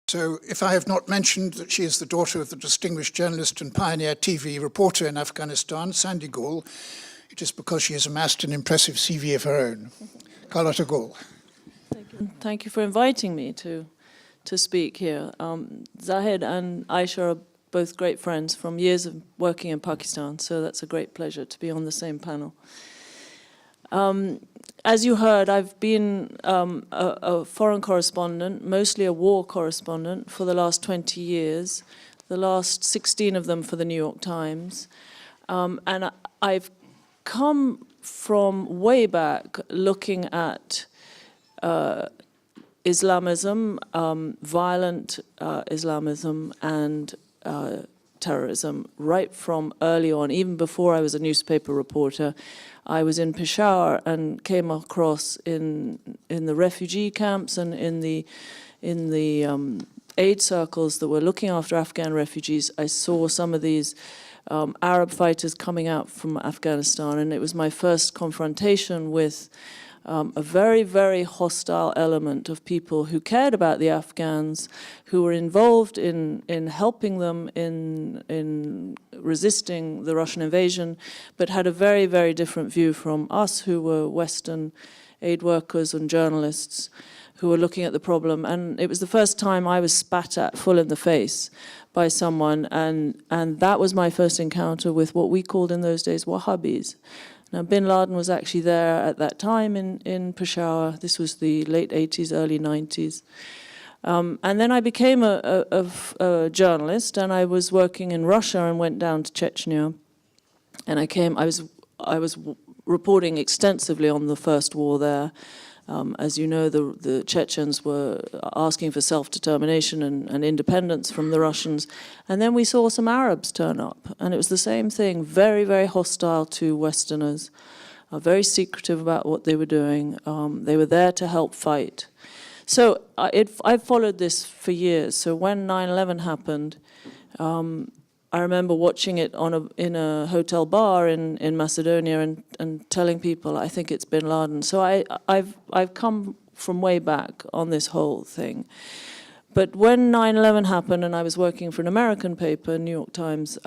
So if I have not mentioned that she is the daughter of the distinguished journalist and pioneer TV reporter in Afghanistan, Sandy Gall, it is because she has amassed an impressive CV of her own. Carlotta Gall. Thank you. Thank you for inviting me to speak here. Zahid and Aisha are both great friends from years of working in Pakistan, so that's a great pleasure to be on the same panel. As you heard, I've been a foreign correspondent, mostly a war correspondent, for the last 20 years, the last 16 of them for the New York Times. And I've come from way back looking at Islamism, violent Islamism, and terrorism right from early on, even before I was a newspaper reporter. I was in Peshawar and came across in the refugee camps and in the aid circles that were looking after Afghan refugees. I saw some of these Arab fighters coming out from Afghanistan, and it was my first confrontation with a very, very hostile element of people who cared about the Afghans, who were involved in helping them in resisting the Russian invasion, but had a very, very different view from us, who were Western aid workers and journalists who were looking at the problem. And it was the first time I was spat at full in the face by someone, and that was my first encounter with what we called in those days Wahhabis. Now, bin Laden was actually there at that time in Peshawar. This was the late 80s, early 90s. And then I became a journalist, and I was working in Russia and went down to Chechnya. And I was reporting extensively on the first war there. As you know, the Chechens were asking for self-determination and independence from the Russians. And then we saw some Arabs turn up, and it was the same thing, very, very hostile to Westerners, very secretive about what they were doing. They were there to help fight. So I've followed this for years. So when 9/11 happened, I remember watching it in a hotel bar in Macedonia and telling people, I think it's bin Laden. So I've come from way back on this whole thing. But when 9/11 happened and I was working for an American paper, New York Times,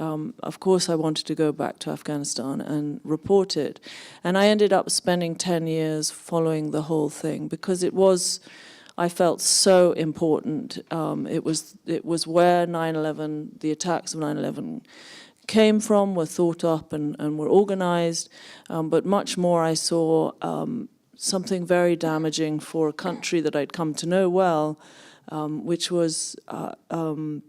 of course I wanted to go back to Afghanistan and report it. And I ended up spending 10 years following the whole thing because it was, I felt, so important. It was where 9/11, the attacks of 9/11 came from, were thought up and were organized. But much more, I saw something very damaging for a country that I'd come to know well, which was an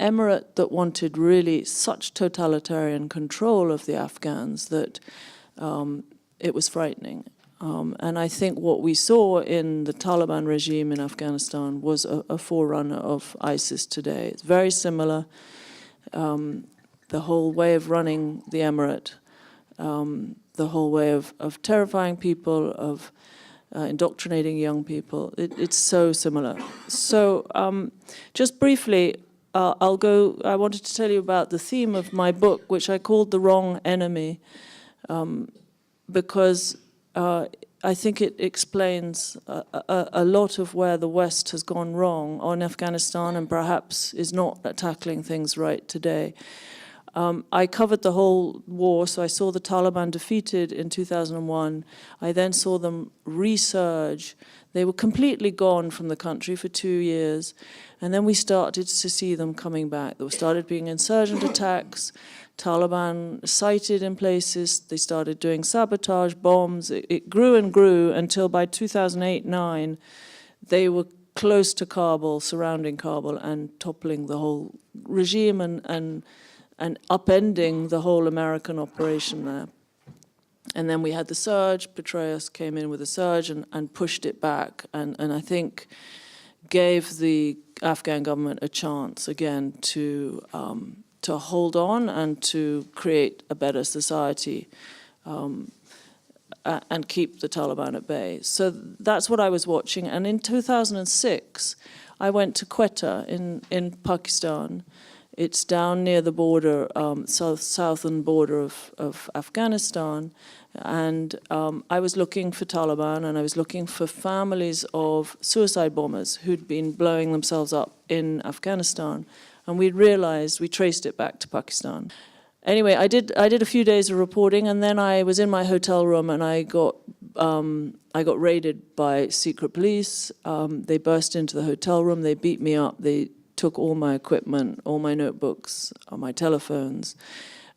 emirate that wanted really such totalitarian control of the Afghans that it was frightening. And I think what we saw in the Taliban regime in Afghanistan was a forerunner of ISIS today. It's very similar. The whole way of running the emirate, the whole way of terrifying people, of indoctrinating young people, it's so similar. So just briefly, I wanted to tell you about the theme of my book, which I called The Wrong Enemy, because I think it explains a lot of where the West has gone wrong on Afghanistan and perhaps is not tackling things right today. I covered the whole war, so I saw the Taliban defeated in 2001. I then saw them resurge. They were completely gone from the country for 2 years. And then we started to see them coming back. There started being insurgent attacks. Taliban sighted in places. They started doing sabotage, bombs. It grew and grew until by 2008-9, they were close to Kabul, surrounding Kabul, and toppling the whole regime and upending the whole American operation there. And then we had the surge. Petraeus came in with a surge and pushed it back, and I think gave the Afghan government a chance again to hold on and to create a better society and keep the Taliban at bay. So that's what I was watching. And in 2006, I went to Quetta in Pakistan It's down near the border, southern border of Afghanistan. And I was looking for Taliban, and I was looking for families of suicide bombers who'd been blowing themselves up in Afghanistan. And we traced it back to Pakistan. Anyway, I did a few days of reporting, and then I was in my hotel room, and I got raided by secret police. They burst into the hotel room, they beat me up, they took all my equipment, all my notebooks, my telephones,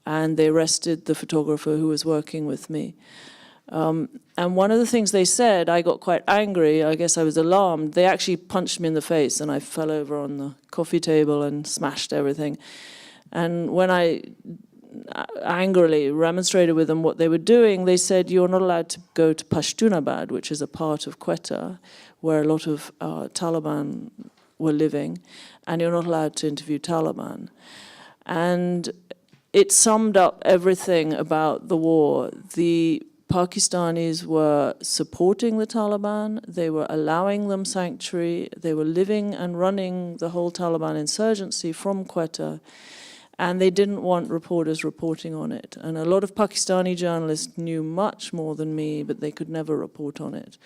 and they arrested the photographer who was working with me. And one of the things they said, I got quite angry, I guess I was alarmed. They actually punched me in the face, and I fell over on the coffee table and smashed everything. And when I angrily remonstrated with them what they were doing, they said, you're not allowed to go to Pashtunabad, which is a part of Quetta, where a lot of Taliban were living, and you're not allowed to interview Taliban. And it summed up everything about the war. The Pakistanis were supporting the Taliban, they were allowing them sanctuary, they were living and running the whole Taliban insurgency from Quetta, and they didn't want reporters reporting on it. And a lot of Pakistani journalists knew much more than me, but they could never report on it.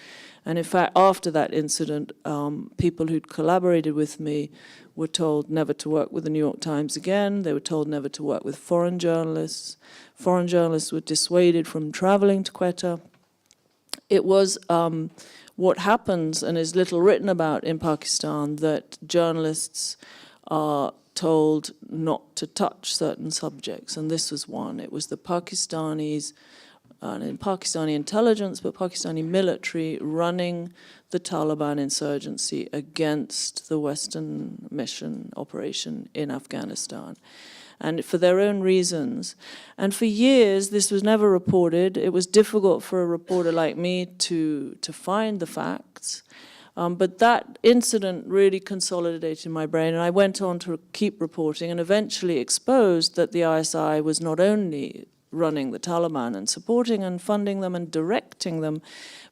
And in fact, after that incident, people who'd collaborated with me were told never to work with the New York Times again. They were told never to work with foreign journalists. Foreign journalists were dissuaded from traveling to Quetta. It was what happens, and is little written about in Pakistan, that journalists are told not to touch certain subjects, and this was one. It was the Pakistanis, and Pakistani intelligence, but Pakistani military running the Taliban insurgency against the Western mission operation in Afghanistan, and for their own reasons. And for years, this was never reported. It was difficult for a reporter like me to find the facts. But that incident really consolidated in my brain, and I went on to keep reporting and eventually exposed that the ISI was not only running the Taliban and supporting and funding them and directing them,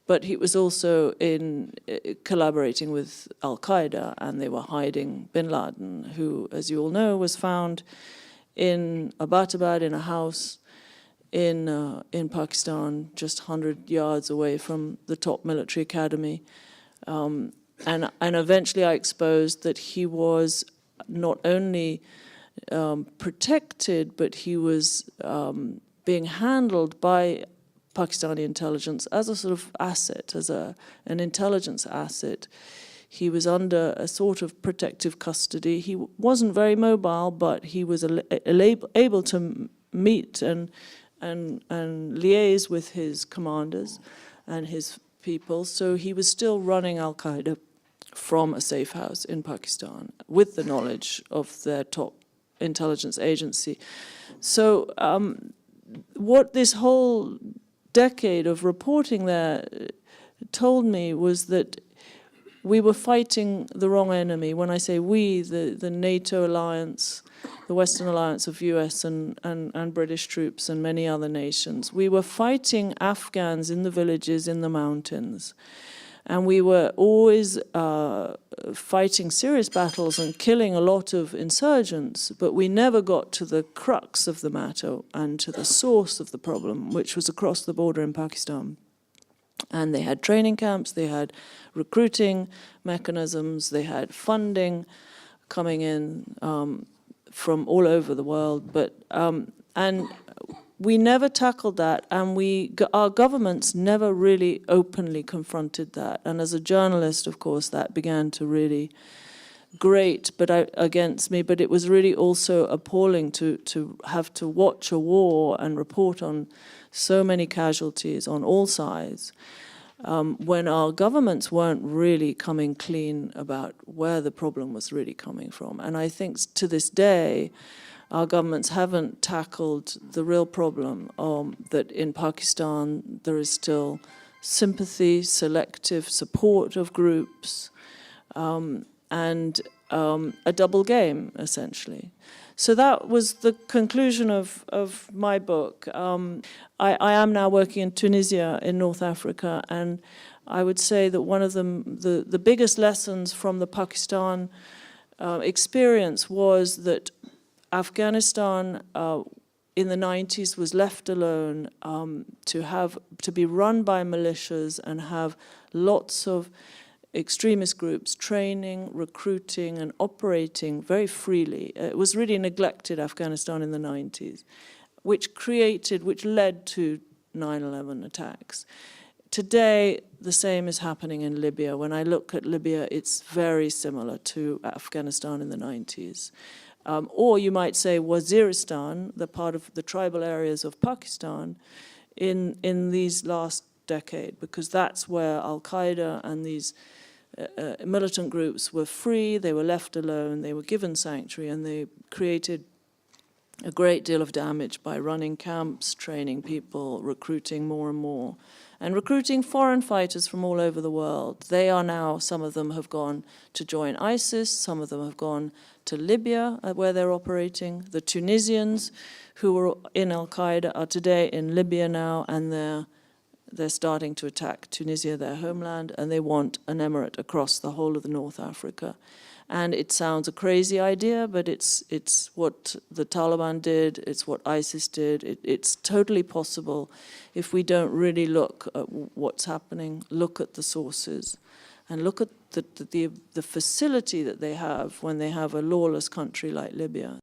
but he was also collaborating with Al-Qaeda, and they were hiding bin Laden, who, as you all know, was found in Abbottabad in a house in Pakistan, just 100 yards away from the top military academy. And eventually I exposed that he was not only protected, but he was being handled by Pakistani intelligence as a sort of asset, as an intelligence asset. He was under a sort of protective custody. He wasn't very mobile, but he was able to meet and liaise with his commanders and his people. So he was still running Al-Qaeda from a safe house in Pakistan with the knowledge of their top intelligence agency. So what this whole decade of reporting there told me was that we were fighting the wrong enemy. When I say we, the NATO alliance, the Western alliance of US and British troops and many other nations, we were fighting Afghans in the villages, in the mountains. And we were always fighting serious battles and killing a lot of insurgents, but we never got to the crux of the matter and to the source of the problem, which was across the border in Pakistan. And they had training camps, they had recruiting mechanisms, they had funding coming in from all over the world. But and we never tackled that, and our governments never really openly confronted that. And as a journalist, of course, that began to really grate against me. But it was really also appalling to have to watch a war and report on so many casualties on all sides, when our governments weren't really coming clean about where the problem was really coming from. And I think to this day, our governments haven't tackled the real problem that in Pakistan there is still sympathy, selective support of groups, and a double game, essentially. So that was the conclusion of my book. I am now working in Tunisia, in North Africa, and I would say that one of the biggest lessons from the Pakistan experience was that Afghanistan in the 90s was left alone to be run by militias and have lots of extremist groups training, recruiting, and operating very freely. It was really neglected Afghanistan in the 90s, which led to 9/11 attacks. Today, the same is happening in Libya. When I look at Libya, it's very similar to Afghanistan in the 90s. Or you might say Waziristan, the part of the tribal areas of Pakistan, in these last decade, because that's where Al-Qaeda and these militant groups were free, they were left alone, they were given sanctuary, and they created a great deal of damage by running camps, training people, recruiting more and more, and recruiting foreign fighters from all over the world. They are now, some of them have gone to join ISIS, some of them have gone to Libya, where they're operating. The Tunisians who were in Al-Qaeda are today in Libya now, and they're starting to attack Tunisia, their homeland, and they want an emirate across the whole of the North Africa. And it sounds a crazy idea, but it's what the Taliban did, it's what ISIS did. It's totally possible if we don't really look at what's happening, look at the sources, and look at the facility that they have when they have a lawless country like Libya.